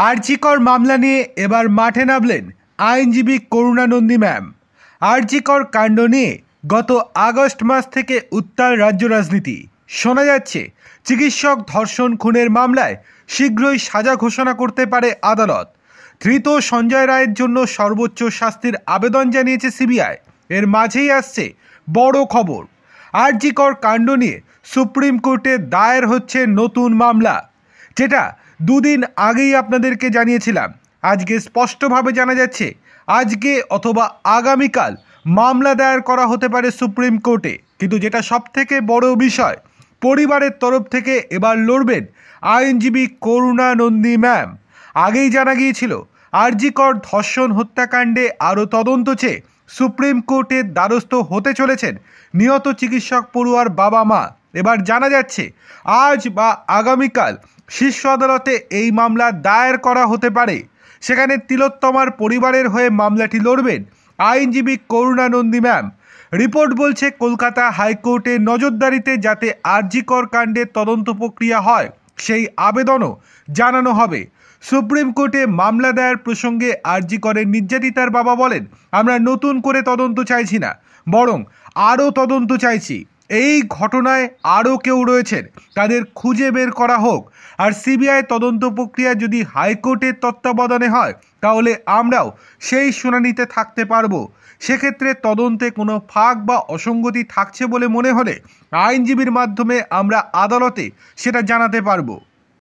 আরজিকর মামলা নিয়ে এবার মাঠে নামলেন আইনজীবী করুণানন্দী ম্যাম। আরজিকর কাণ্ড নিয়ে গত আগস্ট মাস থেকে উত্তাল রাজ্য রাজনীতি। শোনা যাচ্ছে চিকিৎসক ধর্ষণ খুনের মামলায় শীঘ্রই সাজা ঘোষণা করতে পারে আদালত। ধৃত সঞ্জয় রায়ের জন্য সর্বোচ্চ শাস্তির আবেদন জানিয়েছে সিবিআই। এর মাঝেই আসছে বড় খবর, আরজিকর কাণ্ড নিয়ে সুপ্রিম কোর্টে দায়ের হচ্ছে নতুন মামলা, যেটা দুদিন আগেই আপনাদেরকে জানিয়েছিলাম। আজকে স্পষ্টভাবে জানা যাচ্ছে আজকে অথবা আগামীকাল মামলা দায়ের করা হতে পারে সুপ্রিম কোর্টে। কিন্তু যেটা সবথেকে বড় বিষয়, পরিবারের তরফ থেকে এবার লড়বেন আইনজীবী করুণানন্দী ম্যাম। আগেই জানা গিয়েছিল আরজিকর ধর্ষণ হত্যাকাণ্ডে আরও তদন্ত চেয়ে সুপ্রিম কোর্টের দ্বারস্থ হতে চলেছেন নিহত চিকিৎসক পড়ুয়ার বাবা মা। এবার জানা যাচ্ছে আজ বা আগামীকাল শীর্ষ আদালতে এই মামলা দায়ের করা হতে পারে। সেখানে তিলোত্তমার পরিবারের হয়ে মামলাটি লড়বেন আইনজীবী করুণানন্দী ম্যাম। রিপোর্ট বলছে কলকাতা হাইকোর্টের নজরদারিতে যাতে আরজিকর কাণ্ডের তদন্ত প্রক্রিয়া হয় সেই আবেদনও জানানো হবে। সুপ্রিম কোর্টে মামলা দায়ের প্রসঙ্গে আরজিকরের নির্যাতিতার বাবা বলেন, আমরা নতুন করে তদন্ত চাইছি না, বরং আরও তদন্ত চাইছি। এই ঘটনায় আরও কেউ রয়েছেন, তাদের খুঁজে বের করা হোক। আর সিবিআই তদন্ত প্রক্রিয়া যদি হাইকোর্টের তত্ত্বাবধানে হয় তাহলে আমরাও সেই শুনানিতে থাকতে পারবো। সেক্ষেত্রে তদন্তে কোনো ফাঁক বা অসঙ্গতি থাকছে বলে মনে হলে আইনজীবীর মাধ্যমে আমরা আদালতে সেটা জানাতে পারবো।